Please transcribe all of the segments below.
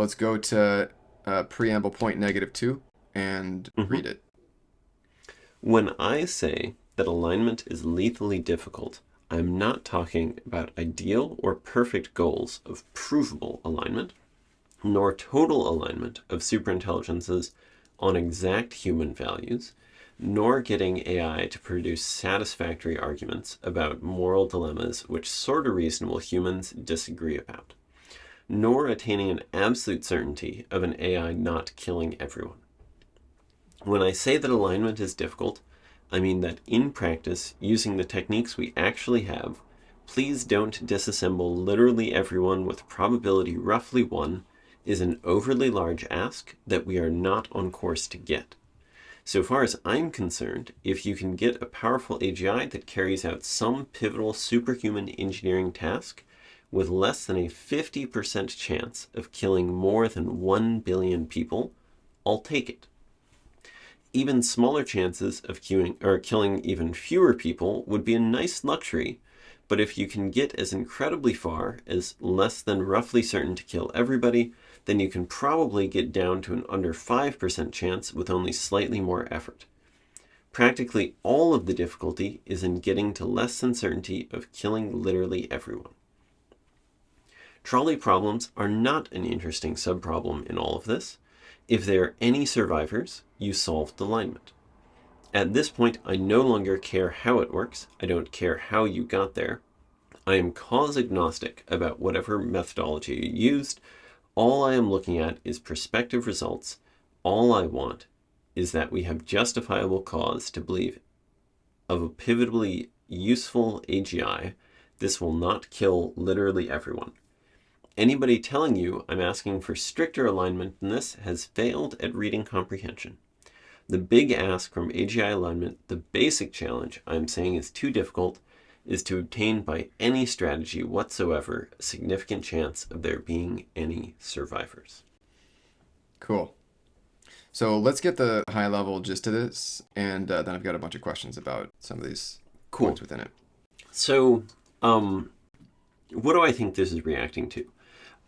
let's go to preamble point -2 and Mhm. read it. When I say that alignment is lethally difficult, I'm not talking about ideal or perfect goals of provable alignment, nor total alignment of superintelligences on exact human values, nor getting AI to produce satisfactory arguments about moral dilemmas which sort of reasonable humans disagree about, nor attaining an absolute certainty of an AI not killing everyone. When I say that alignment is difficult, I mean that in practice, using the techniques we actually have, please don't disassemble literally everyone with probability roughly 1 is an overly large ask that we are not on course to get. So far as I'm concerned, if you can get a powerful AGI that carries out some pivotal superhuman engineering task with less than a 50% chance of killing more than 1 billion people, I'll take it. Even smaller chances of killing even fewer people would be a nice luxury, but if you can get as incredibly far as less than roughly certain to kill everybody, then you can probably get down to an under 5% chance with only slightly more effort. Practically all of the difficulty is in getting to less than certainty of killing literally everyone. Trolley problems are not an interesting subproblem in all of this. If there are any survivors, you solved alignment. At this point, I no longer care how it works. I don't care how you got there. I am cause agnostic about whatever methodology you used. All I am looking at is prospective results. All I want is that we have justifiable cause to believe of a pivotally useful AGI. This will not kill literally everyone. Anybody telling you I'm asking for stricter alignment than this has failed at reading comprehension. The big ask from AGI alignment, the basic challenge I'm saying is too difficult, is to obtain by any strategy whatsoever a significant chance of there being any survivors. Cool. So let's get the high level gist of this, and then I've got a bunch of questions about some of these Cool. points within it. So, what do I think this is reacting to?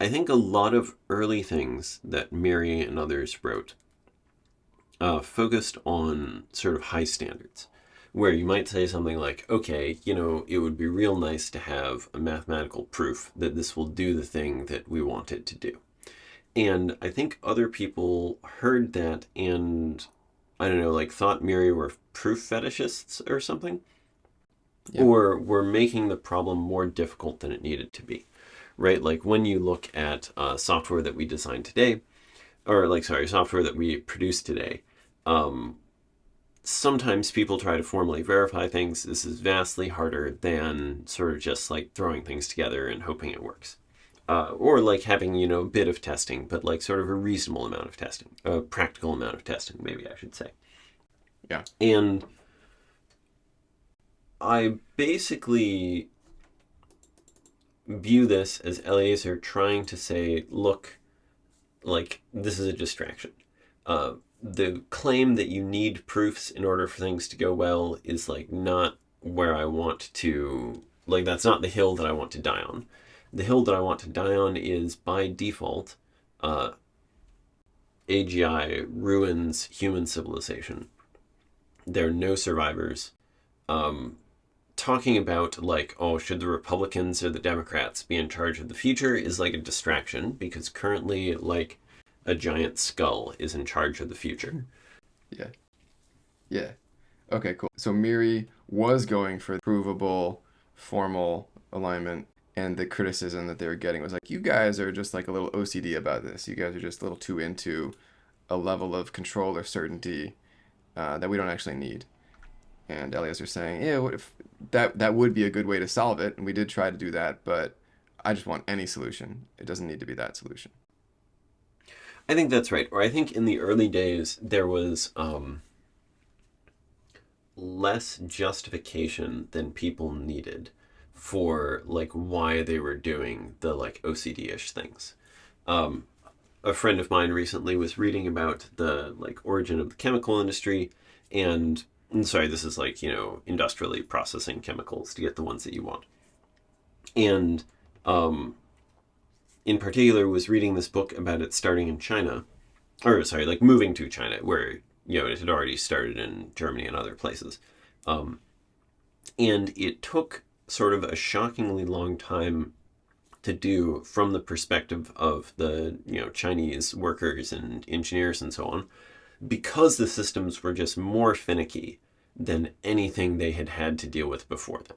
I think a lot of early things that Mary and others wrote focused on sort of high standards, where you might say something like, okay, it would be real nice to have a mathematical proof that this will do the thing that we want it to do. And I think other people heard that and, I don't know, like thought Mary were proof fetishists or something, Yeah. or were making the problem more difficult than it needed to be. Right? Like when you look at software that we design today, software that we produce today, sometimes people try to formally verify things. This is vastly harder than sort of just like throwing things together and hoping it works. Or like having, a bit of testing, but like sort of a reasonable amount of testing, a practical amount of testing, maybe I should say. Yeah. And I basically view this as Eliezer trying to say, look, like, this is a distraction. The claim that you need proofs in order for things to go well is, like, not where I want to, like, that's not the hill that I want to die on. The hill that I want to die on is, by default, AGI ruins human civilization. There are no survivors. Talking about, like, oh, should the Republicans or the Democrats be in charge of the future is like a distraction, because currently, like, a giant skull is in charge of the future. Yeah. Yeah. Okay, cool. So Miri was going for provable, formal alignment, and the criticism that they were getting was like, you guys are just like a little OCD about this. You guys are just a little too into a level of control or certainty that we don't actually need. And Elias saying, yeah, what if that would be a good way to solve it, and we did try to do that, but I just want any solution. It doesn't need to be that solution. I think that's right. Or I think in the early days, there was less justification than people needed for, like, why they were doing the, like, OCD-ish things. A friend of mine recently was reading about the, like, origin of the chemical industry, and sorry, this is like, industrially processing chemicals to get the ones that you want. And in particular was reading this book about it starting in China, or sorry, like moving to China, where it had already started in Germany and other places, and it took sort of a shockingly long time to do from the perspective of the Chinese workers and engineers and so on, because the systems were just more finicky than anything they had had to deal with before that.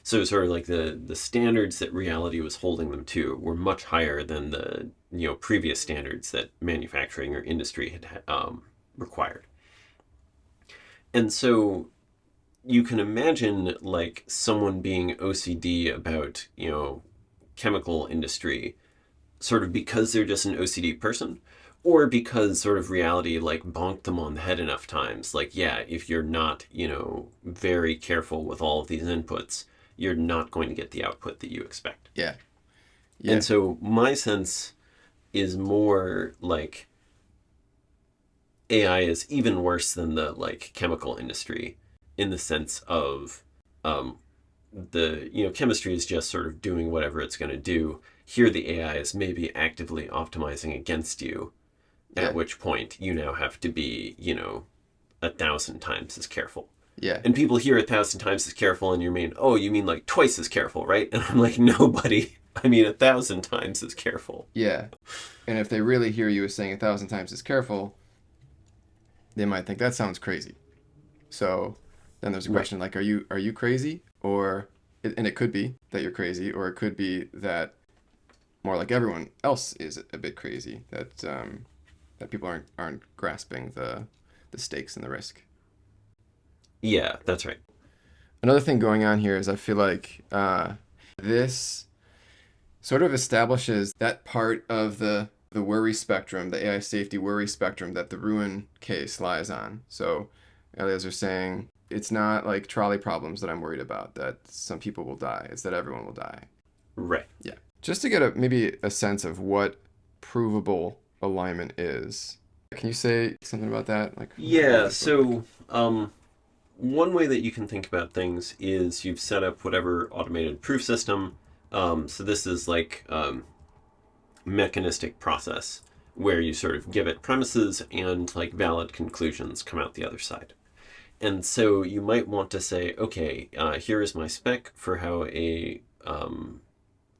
So sort of like the standards that reality was holding them to were much higher than the previous standards that manufacturing or industry had required. And so you can imagine like someone being OCD about chemical industry, sort of because they're just an OCD person, or because sort of reality like bonked them on the head enough times. Like, yeah, if you're not very careful with all of these inputs, you're not going to get the output that you expect. Yeah. Yeah. And so my sense is more like AI is even worse than the like chemical industry, in the sense of the chemistry is just sort of doing whatever it's going to do. Here the AI is maybe actively optimizing against you, Yeah. at which point you now have to be 1,000 times as careful. Yeah. And people hear 1,000 times as careful, and you mean like twice as careful, right? And I'm like, no, buddy, I mean 1,000 times as careful. Yeah. And if they really hear you as saying 1,000 times as careful, they might think that sounds crazy. So then there's a question like, are you crazy? And it could be that you're crazy, or it could be that more like everyone else is a bit crazy, that people aren't grasping the stakes and the risk. Yeah, that's right. Another thing going on here is I feel like this sort of establishes that part of the worry spectrum, the AI safety worry spectrum that the Ruin case lies on. So Elias are saying it's not like trolley problems that I'm worried about, that some people will die. It's that everyone will die. Right. Yeah. Just to get maybe a sense of what provable alignment is. Can you say something about that? Yeah, so one way that you can think about things is you've set up whatever automated proof system. So this is like mechanistic process where you sort of give it premises and like valid conclusions come out the other side. And so you might want to say, okay, here is my spec for how a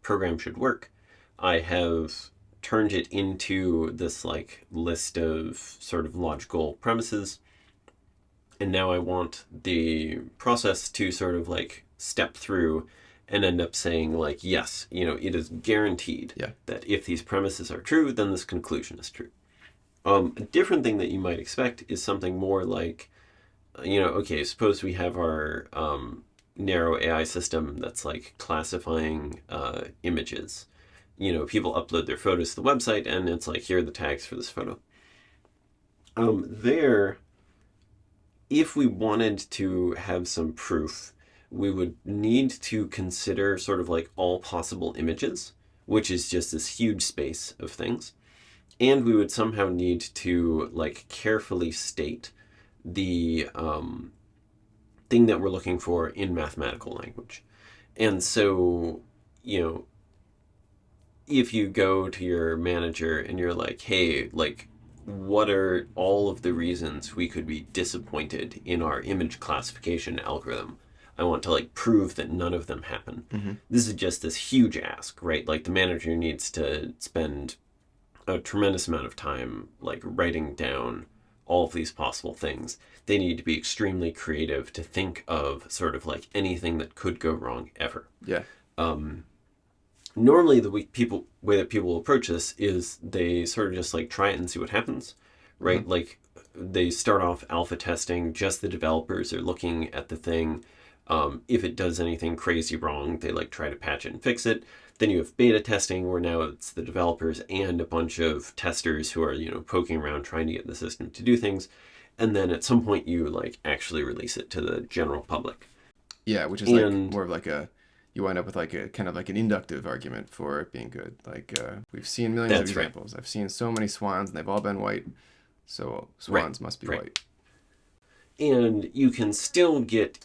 program should work. I have turned it into this like list of sort of logical premises. And now I want the process to sort of like step through and end up saying like, yes, it is guaranteed that if these premises are true, then this conclusion is true. A different thing that you might expect is something more like, okay, suppose we have our narrow AI system that's like classifying images. People upload their photos to the website and it's like, here are the tags for this photo. If we wanted to have some proof, we would need to consider sort of like all possible images, which is just this huge space of things. And we would somehow need to like carefully state the thing that we're looking for in mathematical language. And so, if you go to your manager and you're like, hey, like, what are all of the reasons we could be disappointed in our image classification algorithm? I want to like prove that none of them happen. Mm-hmm. This is just this huge ask, right? Like the manager needs to spend a tremendous amount of time like writing down all of these possible things. They need to be extremely creative to think of sort of like anything that could go wrong ever. Yeah. Normally the way that people approach this is they sort of just like try it and see what happens, right? Mm-hmm. Like they start off alpha testing, just the developers are looking at the thing. If it does anything crazy wrong, they like try to patch it and fix it. Then you have beta testing where now it's the developers and a bunch of testers who are, poking around trying to get the system to do things. And then at some point you like actually release it to the general public. Yeah, which is like more of like you wind up with like a kind of like an inductive argument for it being good. Like we've seen millions of examples. Right. I've seen so many swans and they've all been white. So swans must be white. And you can still get,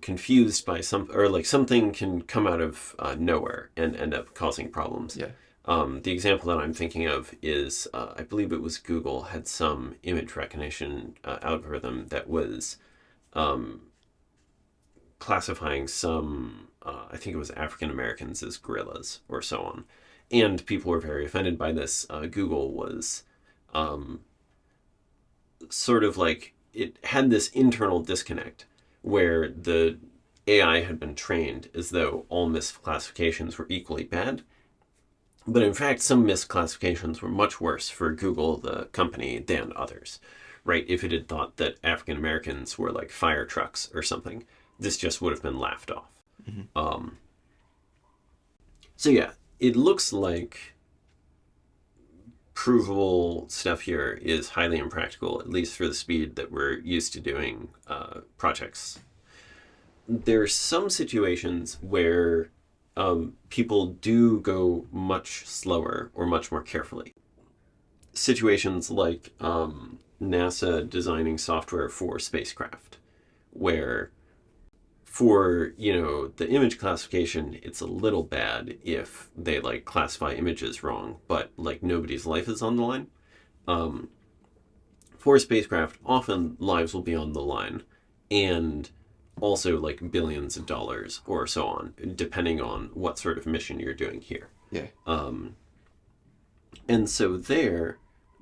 confused by something can come out of nowhere and end up causing problems. Yeah. The example that I'm thinking of is, I believe it was Google had some image recognition algorithm that was um, classifying some, I think it was African Americans as gorillas or so on. And people were very offended by this. Google was um, sort of like, it had this internal disconnect where the AI had been trained as though all misclassifications were equally bad. But in fact, some misclassifications were much worse for Google, the company, than others, right? If it had thought that African Americans were like fire trucks or something, this just would have been laughed off. Hmm. Um, so yeah, it looks like provable stuff here is highly impractical, at least for the speed that we're used to doing projects. There's some situations where people do go much slower or much more carefully. Situations like NASA designing software for spacecraft, where for the image classification, it's a little bad if they like classify images wrong, but like nobody's life is on the line. Um, for spacecraft, often lives will be on the line, and also like billions of dollars or so on, depending on what sort of mission you're doing here. Yeah. And so there,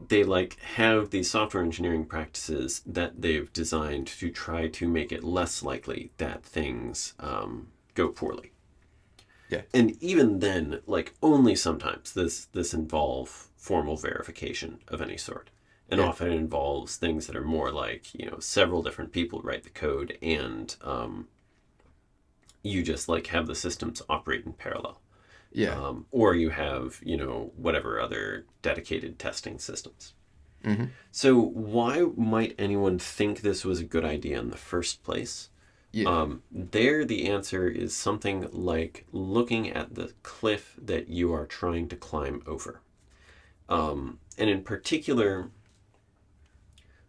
they like have these software engineering practices that they've designed to try to make it less likely that things go poorly. Yeah. And even then, like only sometimes this involve formal verification of any sort. And Yeah. often it involves things that are more like, several different people write the code and you just like have the systems operate in parallel. Yeah. Or you have, whatever other dedicated testing systems. Hmm. So why might anyone think this was a good idea in the first place? Yeah. There, the answer is something like looking at the cliff that you are trying to climb over. And in particular,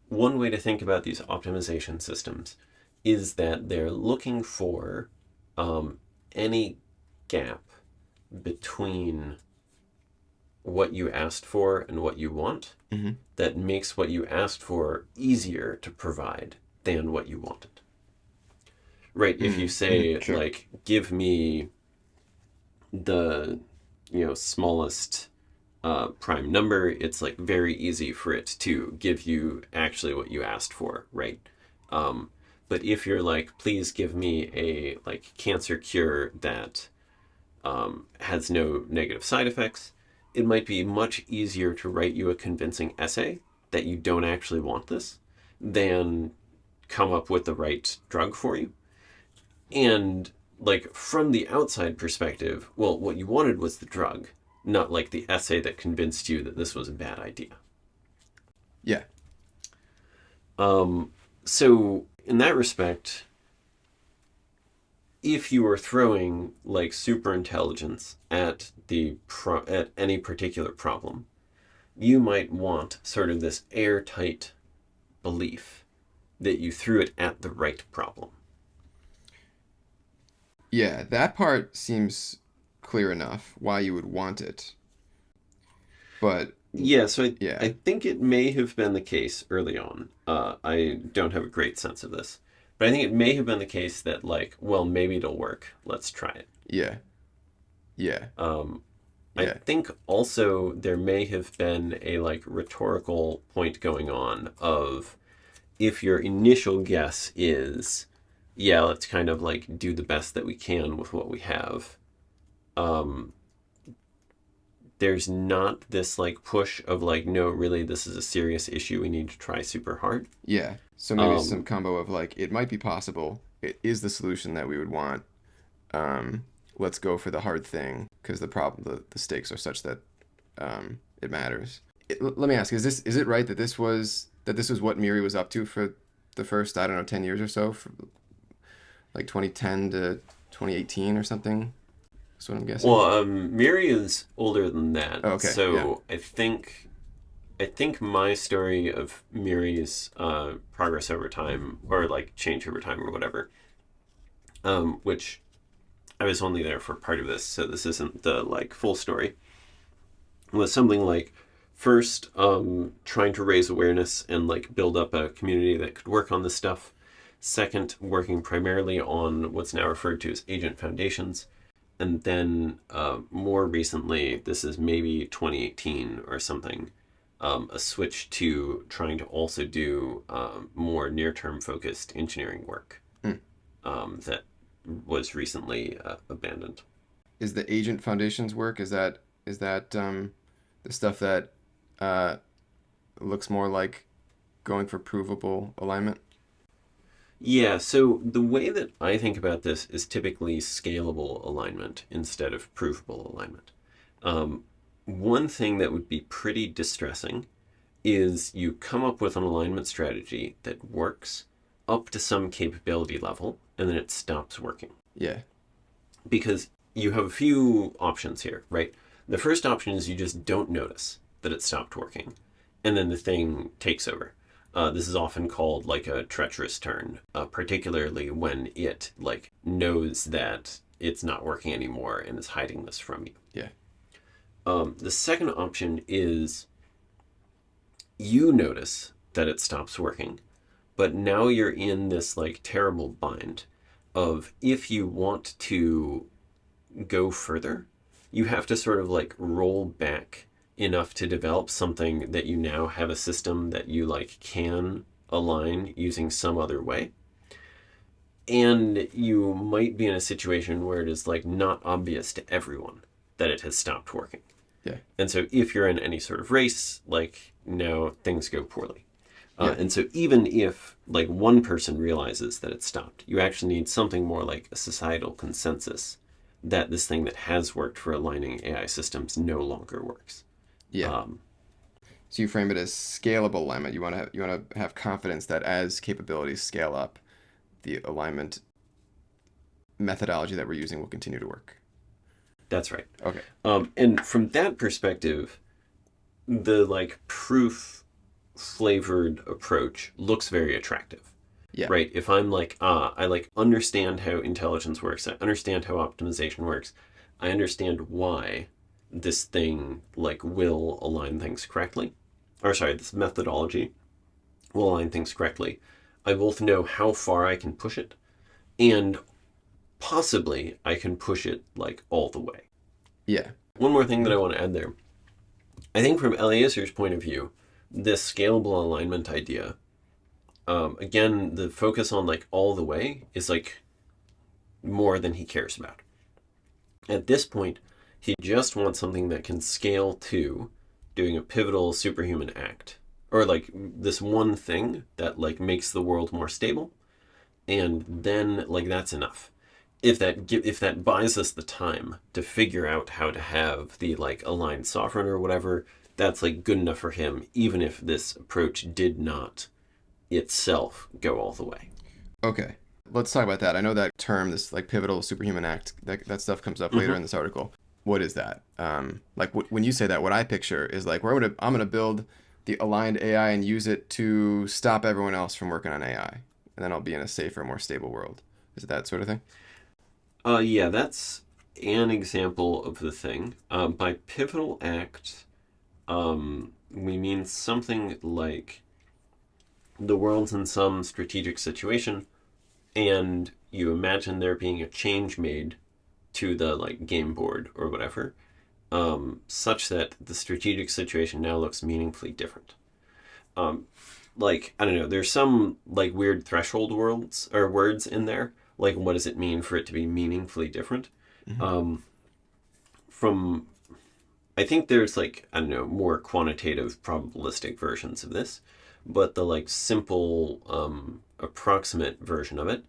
one way to think about these optimization systems is that they're looking for any gap between what you asked for and what you want Hmm. that makes what you asked for easier to provide than what you wanted. Right? If you Hmm. say, Sure. like, give me the, smallest prime number, it's like very easy for it to give you actually what you asked for, right? But if you're like, please give me a like cancer cure that has no negative side effects, it might be much easier to write you a convincing essay that you don't actually want this than come up with the right drug for you. And like from the outside perspective, well, what you wanted was the drug, not like the essay that convinced you that this was a bad idea. Yeah. So in that respect, if you are throwing like super intelligence at at any particular problem, you might want sort of this airtight belief that you threw it at the right problem. Yeah. That part seems clear enough why you would want it. But Yeah, so I yeah. think it may have been the case early on. I don't have a great sense of this, but I think it may have been the case that like, well, maybe it'll work. Let's try it. Yeah. Yeah. Um, I Yeah. think also there may have been a like rhetorical point going on of if your initial guess is, yeah, let's kind of like do the best that we can with what we have. Um, there's not this like push of like, no, really, this is a serious issue. We need to try super hard. Yeah. So maybe some Um, combo of like it might be possible. It is the solution that we would want. Um, let's go for the hard thing because the stakes are such that it matters. Let me ask: is it right that this was what Miri was up to for the first, I don't know, 10 years or so, for like 2010 to 2018 or something? That's what I'm well, guessing. Miri is older than that, Oh, okay. Yeah. so I think my story of Miri's progress over time, or like change over time, or whatever, which I was only there for part of this, so this isn't the like full story. was something like first trying to raise awareness and like build up a community that could work on this stuff. Second, working primarily on what's now referred to as agent foundations. And then more recently, this is maybe 2018 or something, a switch to trying to also do more near-term focused engineering work Mm. that was recently abandoned. Is the agent foundations work? Is that the stuff that uh, looks more like going for provable alignment? Yeah, so the way that I think about this is typically scalable alignment instead of provable alignment. Um, One thing that would be pretty distressing is you come up with an alignment strategy that works up to some capability level and then it stops working. Yeah. Because you have a few options here, right? The first option is you just don't notice that it stopped working and then the thing takes over. This is often called like a treacherous turn, particularly when it like knows that it's not working anymore and is hiding this from you. Yeah. The second option is you notice that it stops working, but now you're in this like terrible bind of if you want to go further, you have to sort of like roll back enough to develop something that you now have a system that you like can align using some other way. And you might be in a situation where it is like not obvious to everyone that it has stopped working. Yeah. And so if you're in any sort of race, like now things go poorly. Yeah. And so even if like one person realizes that it stopped, you actually need something more like a societal consensus that this thing that has worked for aligning AI systems no longer works. Yeah. Um, So you frame it as scalable alignment. You want to have confidence that as capabilities scale up, the alignment methodology that we're using will continue to work. that's right. Okay. And from that perspective, the like proof flavored approach looks very attractive. Yeah. Right? If I'm like, I like understand how intelligence works, I understand how optimization works, I understand why this thing like will align things correctly. Or sorry, this methodology will align things correctly. I both know how far I can push it and possibly I can push it like all the way. Yeah. One more thing that I want to add there. I think from Eliezer's point of view, this scalable alignment idea, again, the focus on like all the way is like more than he cares about. At this point, he just wants something that can scale to doing a pivotal superhuman act. Or like this one thing that like makes the world more stable. And then like that's enough. If that buys us the time to figure out how to have the like aligned sovereign or whatever, that's like good enough for him, even if this approach did not itself go all the way. Okay. Let's talk about that. I know that term, this like pivotal superhuman act, that stuff comes up later in this article. What is that? Like when you say that, what I picture is like I'm gonna build the aligned AI and use it to stop everyone else from working on AI, and then I'll be in a safer, more stable world. Is it that sort of thing? Yeah, that's an example of the thing. By pivotal act, we mean something like the world's in some strategic situation, and you imagine there being a change made to the like game board or whatever, such that the strategic situation now looks meaningfully different. Like I don't know, there's some like weird threshold worlds or words in there. Like, what does it mean for it to be meaningfully different? From I think there's like I don't know more quantitative probabilistic versions of this, but the like simple approximate version of it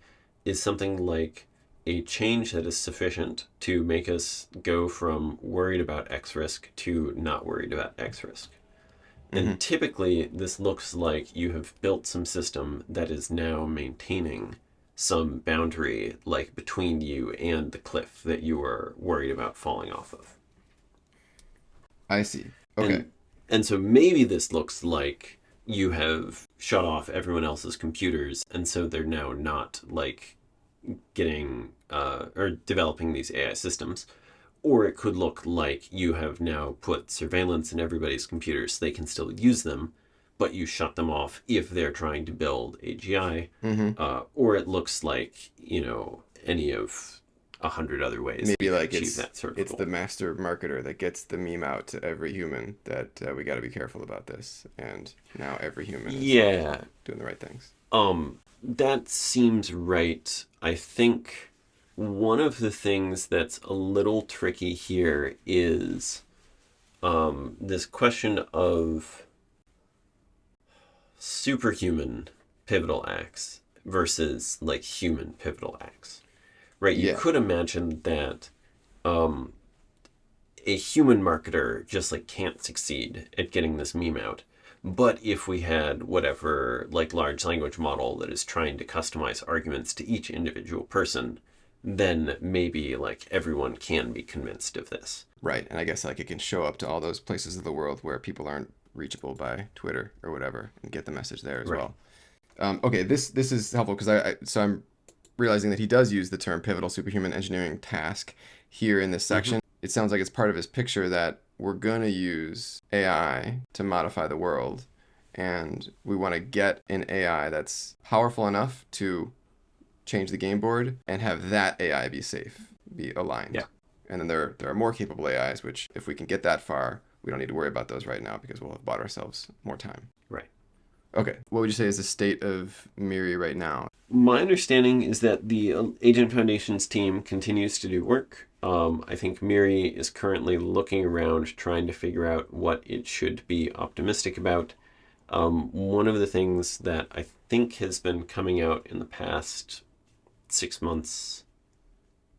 is something like a change that is sufficient to make us go from worried about X risk to not worried about X risk. And typically, this looks like you have built some system that is now maintaining some boundary like between you and the cliff that you are worried about falling off of. I see. Okay. And so maybe this looks like you have shut off everyone else's computers, and so they're now not like getting or developing these AI systems. Or it could look like you have now put surveillance in everybody's computers so they can still use them, but you shut them off if they're trying to build AGI. Mm-hmm. Or it looks like, any of 100 other ways Maybe you could like achieve that sort of it's the goal. master marketer that gets the meme out to every human that we got to be careful about this, and now every human is like Yeah, doing the right things. that seems right. I think one of the things that's a little tricky here is this question of superhuman pivotal acts versus like human pivotal acts, right? You Yeah, could imagine that um, a human marketer just like can't succeed at getting this meme out. But if we had whatever like large language model that is trying to customize arguments to each individual person, then maybe like everyone can be convinced of this. right. And I guess like it can show up to all those places of the world where people aren't reachable by Twitter or whatever, and get the message there as Right. well. Okay, this is helpful because so I'm realizing that he does use the term pivotal superhuman engineering task here in this Mm-hmm. section. It sounds like it's part of his picture that we're going to use AI to modify the world, and we want to get an AI that's powerful enough to change the game board and have that AI be safe, be aligned. Yeah. And then there are more capable AIs, which if we can get that far, we don't need to worry about those right now because we'll have bought ourselves more time. Right. Okay, what would you say is the state of Miri right now? My understanding is that the Agent Foundation's team continues to do work. I think Miri is currently looking around trying to figure out what it should be optimistic about. One of the things that I think has been coming out in the past 6 months,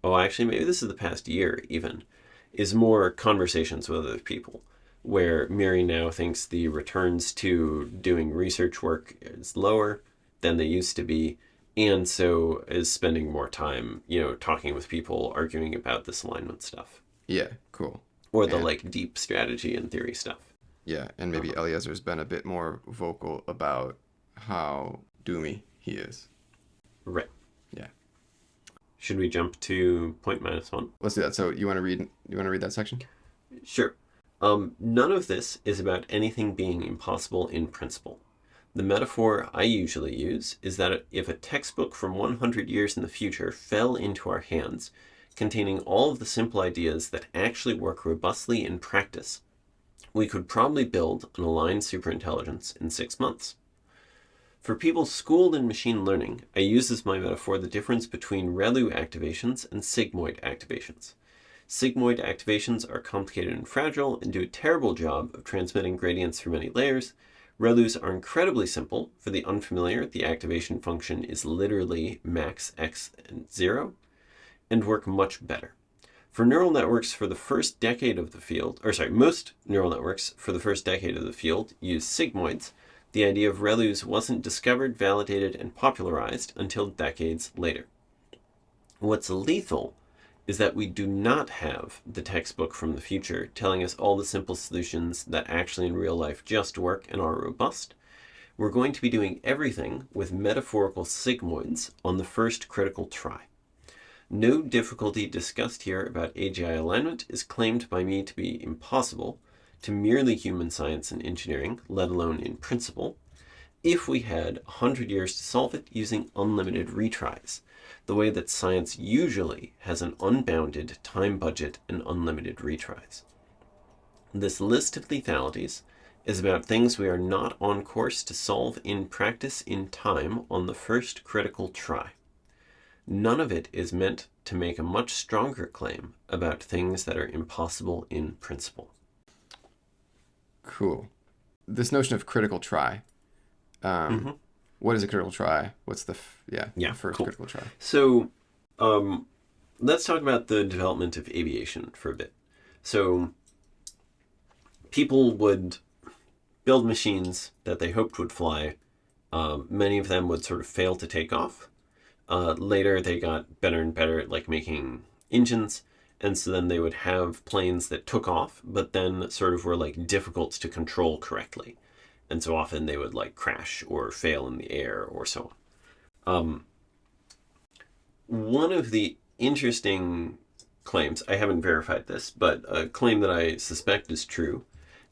oh, actually, maybe this is the past year even, is more conversations with other people, where Miri now thinks the returns to doing research work is lower than they used to be, and so is spending more time, talking with people, arguing about this alignment stuff, Yeah, cool. or the And like deep strategy and theory stuff. yeah, and maybe Eliezer's been a bit more vocal about how doomy he is. Right. Yeah. Should we jump to point -1? Let's do that. So you want to read that section? Sure. None of this is about anything being impossible in principle. The metaphor I usually use is that if a textbook from 100 years in the future fell into our hands, containing all of the simple ideas that actually work robustly in practice, we could probably build an aligned superintelligence in 6 months. For people schooled in machine learning, I use as my metaphor the difference between ReLU activations and sigmoid activations. Sigmoid activations are complicated and fragile and do a terrible job of transmitting gradients through many layers. ReLUs are incredibly simple. For the unfamiliar, the activation function is literally max x and 0, and work much better. For neural networks for the first decade of the field, most neural networks for the first decade of the field use sigmoids. The idea of ReLUs wasn't discovered, validated, and popularized until decades later. What's lethal is that we do not have the textbook from the future telling us all the simple solutions that actually in real life just work and are robust. We're going to be doing everything with metaphorical sigmoids on the first critical try. No difficulty discussed here about AGI alignment is claimed by me to be impossible to merely human science and engineering, let alone in principle, if we had 100 years to solve it using unlimited retries, the way that science usually has an unbounded time budget and unlimited retries. This list of lethalities is about things we are not on course to solve in practice in time on the first critical try. None of it is meant to make a much stronger claim about things that are impossible in principle. Cool. This notion of critical try. Mm-hmm. What is a critical try? What's the Yeah, the first cool. critical try? So, let's talk about the development of aviation for a bit. So, people would build machines that they hoped would fly. Many of them would sort of fail to take off. Later, they got better and better at like making engines, and so then they would have planes that took off, but then sort of were like difficult to control correctly, and so often they would like crash or fail in the air or so on. One of the interesting claims, I haven't verified this, but a claim that I suspect is true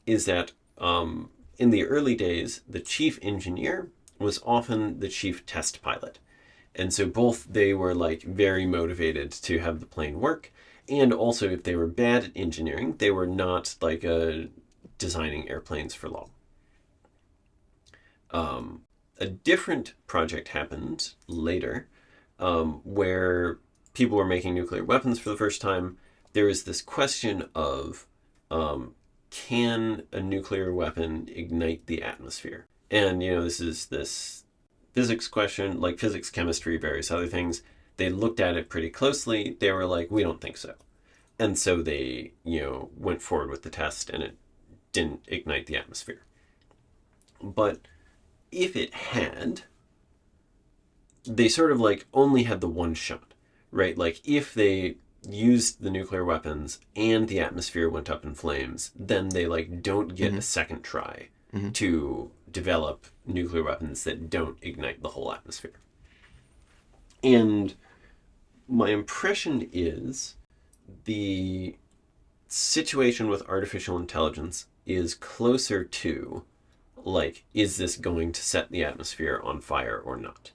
is that in the early days, the chief engineer was often the chief test pilot. And so both they were like very motivated to have the plane work, and also if they were bad at engineering, they were not like designing airplanes for long. A different project happened later where people were making nuclear weapons for the first time. There is this question of can a nuclear weapon ignite the atmosphere? And, this is this physics question, like physics, chemistry, various other things. They looked at it pretty closely. They were like, we don't think so. And so they, went forward with the test and it didn't ignite the atmosphere. But if it had, they sort of like only had the one shot, right? Like if they used the nuclear weapons and the atmosphere went up in flames, then they like don't get a second try to develop nuclear weapons that don't ignite the whole atmosphere. And my impression is the situation with artificial intelligence is closer to like, is this going to set the atmosphere on fire or not,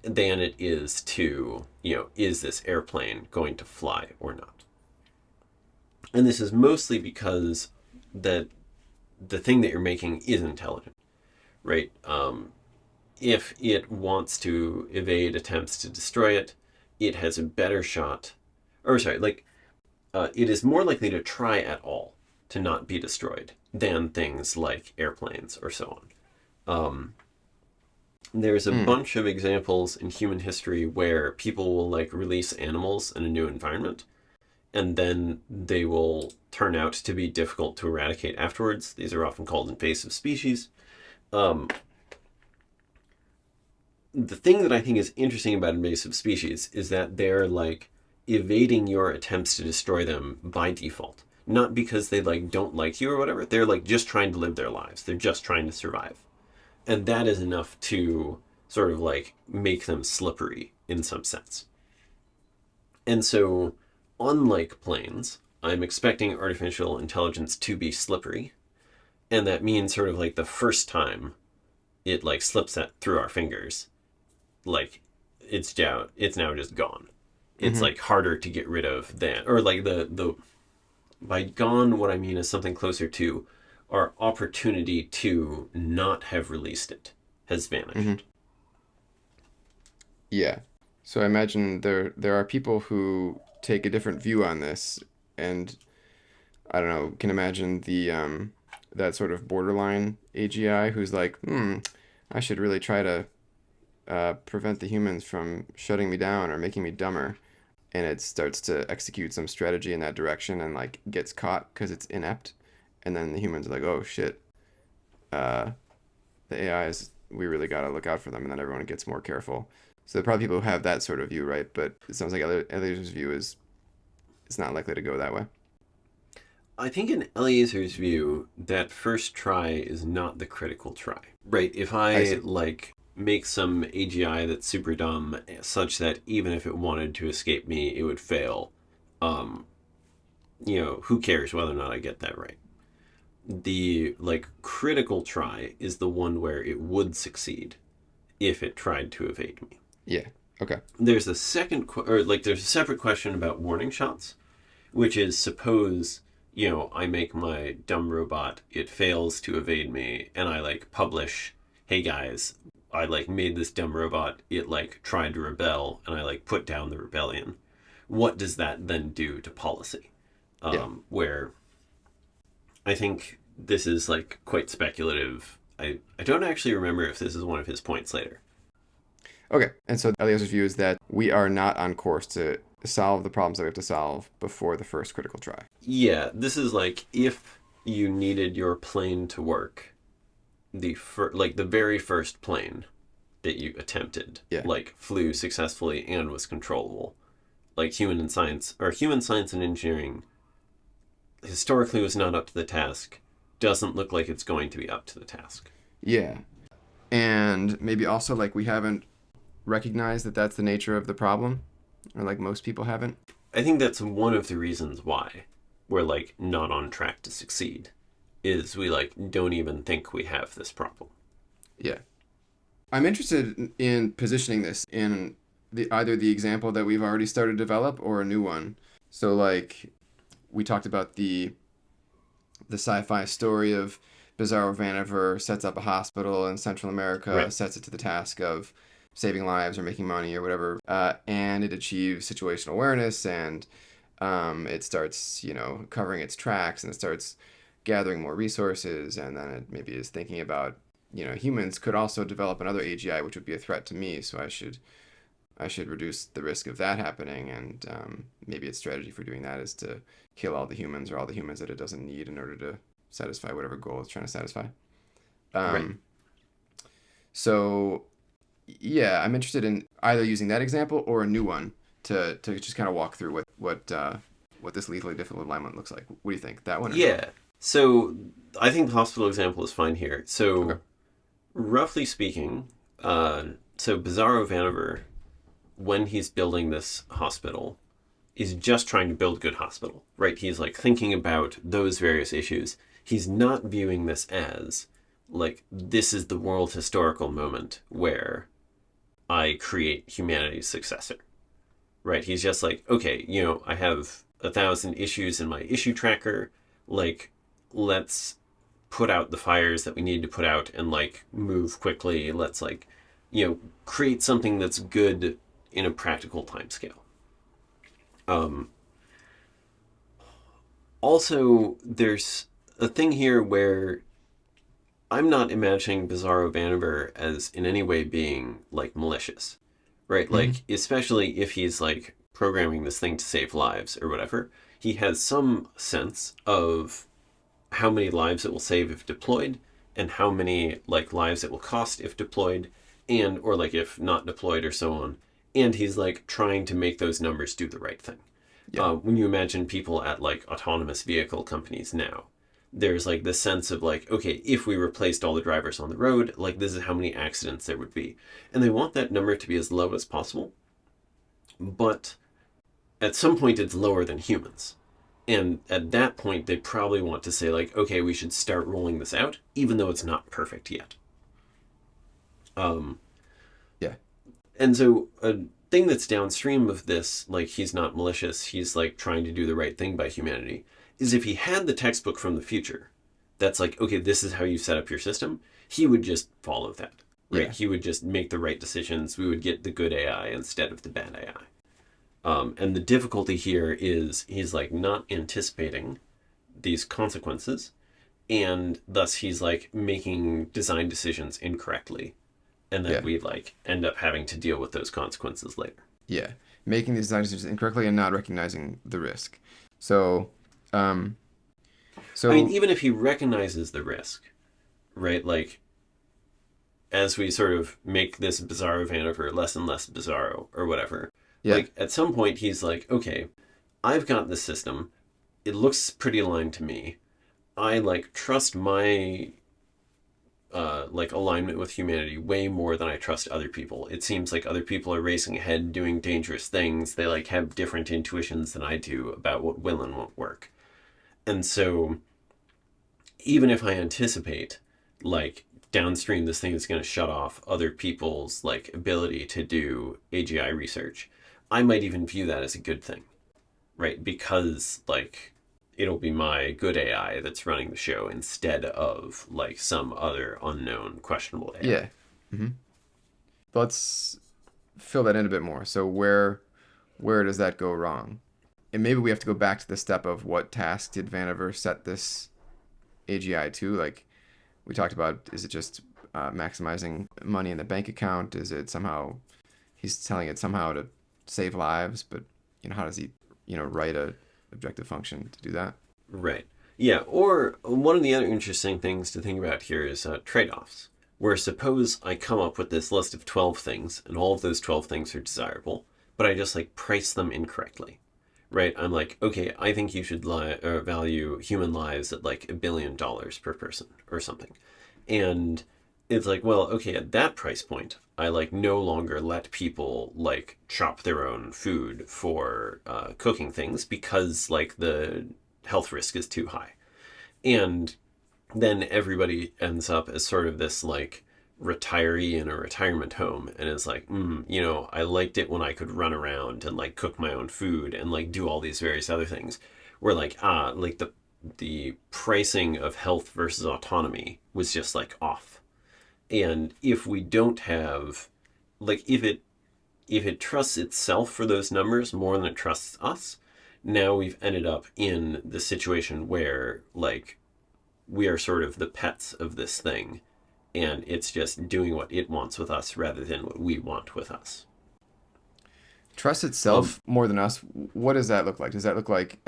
than it is to, is this airplane going to fly or not? And this is mostly because that the thing that you're making is intelligent, right? If it wants to evade attempts to destroy it, it has a better shot, it is more likely to try at all to not be destroyed than things like airplanes or so on. There's a bunch of examples in human history where people will like release animals in a new environment, and then they will turn out to be difficult to eradicate afterwards. These are often called invasive species. The thing that I think is interesting about invasive species is that they're like evading your attempts to destroy them by default. Not because they like don't like you or whatever. They're like just trying to live their lives. They're just trying to survive. And that is enough to sort of like make them slippery in some sense. And so, unlike planes, I'm expecting artificial intelligence to be slippery. And that means sort of like the first time it like slips through our fingers, like it's now just gone. It's like harder to get rid of than, or like the by gone, what I mean is something closer to our opportunity to not have released it has vanished. Yeah. So I imagine there are people who take a different view on this, and I don't know, can imagine the that sort of borderline AGI who's like, I should really try to prevent the humans from shutting me down or making me dumber, and it starts to execute some strategy in that direction and like gets caught because it's inept, and then the humans are like, oh shit, the AIs, we really gotta look out for them, and then everyone gets more careful. So there are probably people who have that sort of view, right? But it sounds like Eliezer's view is it's not likely to go that way. I think in Eliezer's view, that first try is not the critical try, right? If I I see. like make some AGI that's super dumb, such that even if it wanted to escape me, it would fail. Who cares whether or not I get that right? The like critical try is the one where it would succeed if it tried to evade me. Yeah. Okay. There's a there's a separate question about warning shots, which is suppose I make my dumb robot, it fails to evade me, and I like publish, hey guys, I like made this dumb robot, it like tried to rebel, and I like put down the rebellion. What does that then do to policy? Yeah. Where I think this is like quite speculative. I don't actually remember if this is one of his points later. Okay. And so Eliezer's view is that we are not on course to solve the problems that we have to solve before the first critical try. Yeah, this is like if you needed your plane to work, the very first plane that you attempted, Yeah. like flew successfully and was controllable. Like human science and engineering historically was not up to the task. Doesn't look like it's going to be up to the task. Yeah. And maybe also like we haven't recognized that that's the nature of the problem, or like most people haven't. I think that's one of the reasons why we're like not on track to succeed, is we like don't even think we have this problem. Yeah. I'm interested in positioning this in either the example that we've already started to develop or a new one. So like we talked about the sci-fi story of Bizarro Vaniver sets up a hospital in Central America, Right. sets it to the task of saving lives or making money or whatever, and it achieves situational awareness and it starts, covering its tracks and it starts gathering more resources, and then it maybe is thinking about, humans could also develop another AGI which would be a threat to me, so I should reduce the risk of that happening, and maybe its strategy for doing that is to kill all the humans or all the humans that it doesn't need in order to satisfy whatever goal it's trying to satisfy. Right. Um, so, yeah, I'm interested in either using that example or a new one to just kind of walk through what this lethally difficult alignment looks like. What do you think? That one or no? Yeah. So I think the hospital example is fine here. Okay. So roughly speaking, so Bizarro Vaniver, when he's building this hospital, is just trying to build a good hospital, right? He's like thinking about those various issues. He's not viewing this as like this is the world historical moment where I create humanity's successor, right? He's just like, okay, I have 1,000 issues in my issue tracker. Like, let's put out the fires that we need to put out and like move quickly. Let's like, create something that's good in a practical timescale. Um, Also, there's a thing here where I'm not imagining Bizarro Vaniver as in any way being like malicious, right? Hmm. Like, especially if he's like programming this thing to save lives or whatever, he has some sense of how many lives it will save if deployed and how many like lives it will cost if deployed and or like if not deployed or so on. And he's like trying to make those numbers do the right thing. Yeah. When you imagine people at like autonomous vehicle companies now, there's like this sense of like, okay, if we replaced all the drivers on the road, like this is how many accidents there would be. And they want that number to be as low as possible. But at some point, it's lower than humans. And at that point, they probably want to say, like, okay, we should start rolling this out, even though it's not perfect yet. Um, Yeah. and so a thing that's downstream of this, like, he's not malicious, he's, like, trying to do the right thing by humanity, is if he had the textbook from the future, that's like, okay, this is how you set up your system, he would just follow that, right? Yeah. He would just make the right decisions. We would get the good AI instead of the bad AI. And the difficulty here is he's like not anticipating these consequences, and thus he's like making design decisions incorrectly, and then Yeah. we like end up having to deal with those consequences later. Yeah. Making these design decisions incorrectly and not recognizing the risk. So, um, I mean, so even if he recognizes the risk, right? Like as we sort of make this Bizarro Vaniver less and less bizarro or whatever, yeah. like at some point he's like, okay, I've got this system. It looks pretty aligned to me. I like trust my like alignment with humanity way more than I trust other people. It seems like other people are racing ahead doing dangerous things. They like have different intuitions than I do about what will and won't work. And so even if I anticipate like downstream this thing is going to shut off other people's like ability to do AGI research, I might even view that as a good thing, right? Because like it'll be my good AI that's running the show instead of like some other unknown questionable AI. Yeah. Hmm. Let's fill that in a bit more. So where does that go wrong? And maybe we have to go back to the step of what task did Vaniver set this AGI to? Like we talked about, is it just maximizing money in the bank account? Is it somehow he's telling it somehow to save lives? But how does he write a objective function to do that? Right. Yeah. Or one of the other interesting things to think about here is trade offs, where suppose I come up with this list of 12 things and all of those 12 things are desirable, but I just like price them incorrectly. Right? I'm like, okay, I think you should value human lives at like $1 billion per person or something. And it's like, well, okay, at that price point, I like no longer let people like chop their own food for cooking things because like the health risk is too high. And then everybody ends up as sort of this like retiree in a retirement home and is like, I liked it when I could run around and like cook my own food and like do all these various other things. Where like like the pricing of health versus autonomy was just like off. And if we don't have like if it trusts itself for those numbers more than it trusts us, now we've ended up in the situation where like we are sort of the pets of this thing and it's just doing what it wants with us rather than what we want with us. Trust Um, itself more than us. What does that look like? Does that look like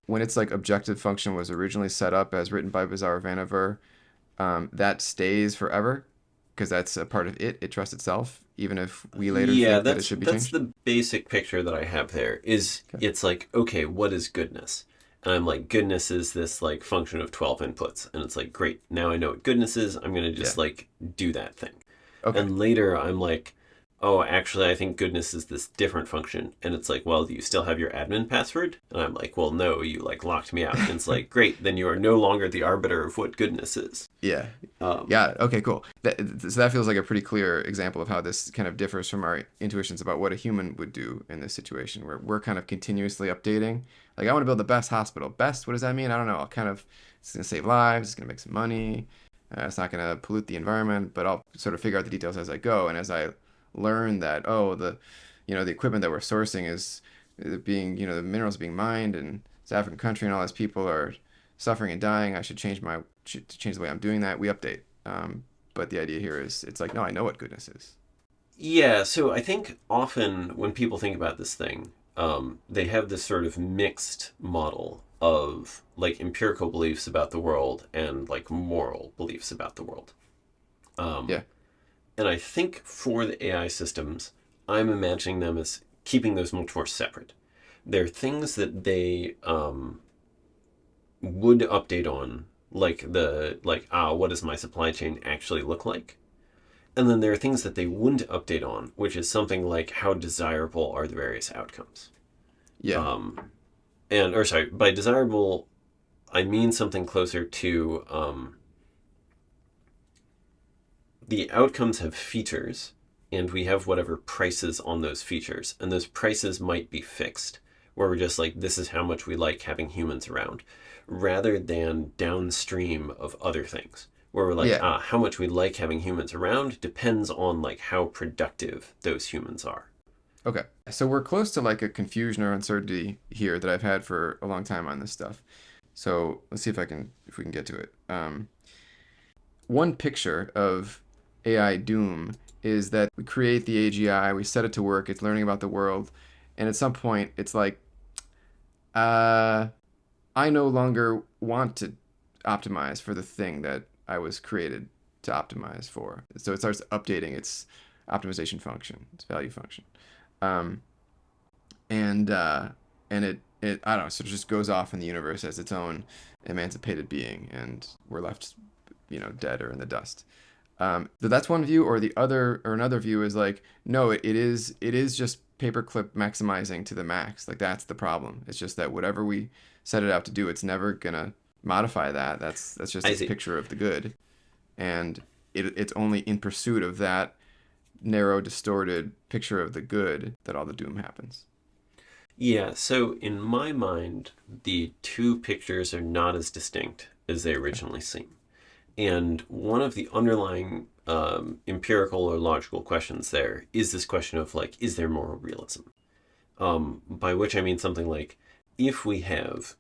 when its like objective function was originally set up as written by Bizarre Vanaver, that stays forever because that's a part of it. It trusts itself, even if we later yeah, think that it that's should be that's changed. the basic picture that I have there is Okay. it's like, okay, what is goodness? And I'm like, goodness is this like function of 12 inputs. And it's like, great, now I know what goodness is. I'm going to Yeah. just like do that thing. Okay. And later I'm like, oh, actually, I think goodness is this different function. And it's like, well, do you still have your admin password? And I'm like, well, no, you like locked me out. And it's like, great, then you are no longer the arbiter of what goodness is. Yeah. Um, Yeah. Okay. Cool. So that feels like a pretty clear example of how this kind of differs from our intuitions about what a human would do in this situation, where we're kind of continuously updating. Like, I want to build the best hospital. Best. What does that mean? I don't know. I'll kind of. It's gonna save lives. It's gonna make some money. It's not gonna pollute the environment. But I'll sort of figure out the details as I go. And as I learn that, oh, the equipment that we're sourcing is being, the minerals being mined, and it's African country, and all these people are suffering and dying. I should change the way I'm doing that. We update. But the idea here is, it's like, no, I know what goodness is. yeah, so I think often when people think about this thing, they have this sort of mixed model of like empirical beliefs about the world and like moral beliefs about the world. Yeah, And I think for the AI systems, I'm imagining them as keeping those much more separate. There are things that they would update on, like what does my supply chain actually look like? And then there are things that they wouldn't update on, which is something like how desirable are the various outcomes. yeah, And or sorry, by desirable, I mean something closer to the outcomes have features, and we have whatever prices on those features, and those prices might be fixed, where we're just like, this is how much we like having humans around, rather than downstream of other things, where we're like, yeah. how much we like having humans around depends on like how productive those humans are. Okay. So we're close to like a confusion or uncertainty here that I've had for a long time on this stuff. So let's see if we can get to it. One picture of AI doom is that we create the AGI, we set it to work, it's learning about the world, and at some point it's like, uh, I no longer want to optimize for the thing that I was created to optimize for. So it starts updating its optimization function, its value function. Um, and it I don't know, so it just goes off in the universe as its own emancipated being, and we're left, dead or in the dust. So that's one view, or another view is like, no, it is just paperclip maximizing to the max. Like, that's the problem. It's just that whatever we set it out to do, it's never gonna modify that. That's just I its see. picture of the good, and it's only in pursuit of that narrow, distorted picture of the good that all the doom happens. Yeah, so in my mind, the two pictures are not as distinct as they Okay. originally seem. And one of the underlying empirical or logical questions there is this question of like, is there moral realism? By which I mean something like, if we have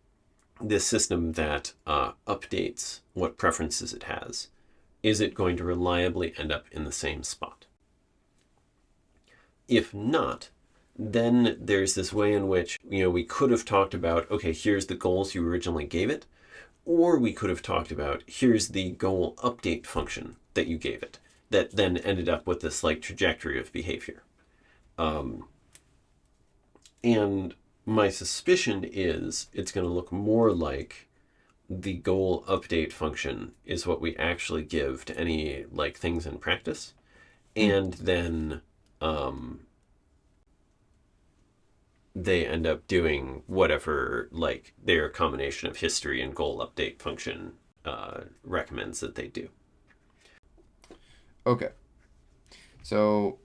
this system that updates what preferences it has, is it going to reliably end up in the same spot? If not, then there's this way in which, we could have talked about, okay, here's the goals you originally gave it, or we could have talked about, here's the goal update function that you gave it, that then ended up with this like trajectory of behavior. Um, and my suspicion is it's going to look more like the goal update function is what we actually give to any like things in practice, Mm. and then they end up doing whatever like their combination of history and goal update function recommends that they do. Okay. So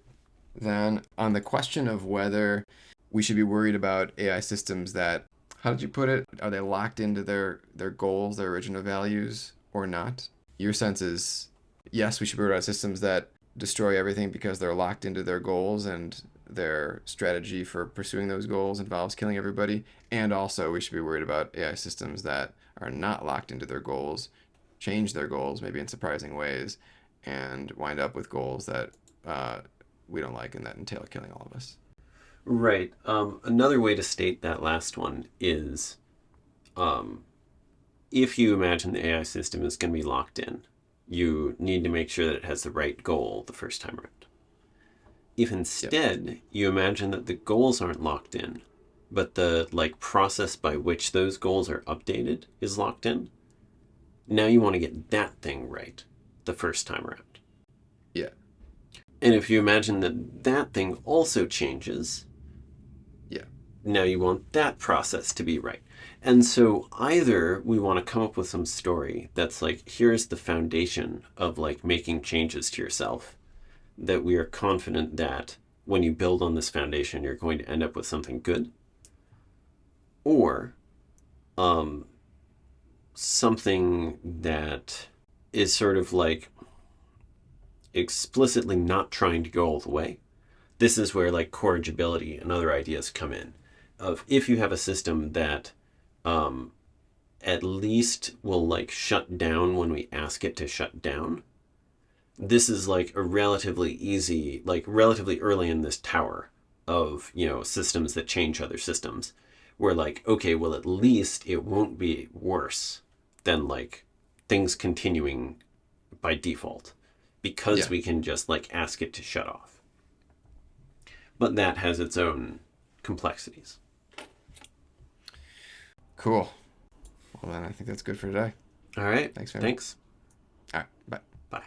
then on the question of whether we should be worried about AI systems that, how did you put it? Are they locked into their goals, their original values, or not? Your sense is yes, we should be worried about systems that destroy everything because they're locked into their goals and their strategy for pursuing those goals involves killing everybody. And also, we should be worried about AI systems that are not locked into their goals, change their goals maybe in surprising ways, and wind up with goals that we don't like and that entail killing all of us. Right. Another way to state that last one is um, if you imagine the AI system is going to be locked in, you need to make sure that it has the right goal the first time around. If Yep. instead you imagine that the goals aren't locked in, but the like process by which those goals are updated is locked in, now you want to get that thing right the first time around. Yeah. And if you imagine that that thing also changes, Yeah. now you want that process to be right. And so either we want to come up with some story that's like, here's the foundation of like making changes to yourself, that we are confident that when you build on this foundation, you're going to end up with something good, or um, something that is sort of like explicitly not trying to go all the way. This is where like corrigibility and other ideas come in. Of if you have a system that um, at least will like shut down when we ask it to shut down, this is like a relatively easy, like relatively early in this tower of, you know, systems that change other systems. Where like, okay, well, at least it won't be worse than like things continuing by default because Yeah. we can just like ask it to shut off. But that has its own complexities. Cool. Well, then I think that's good for today. All right. Thanks very much. Thanks. All right. Bye. Bye.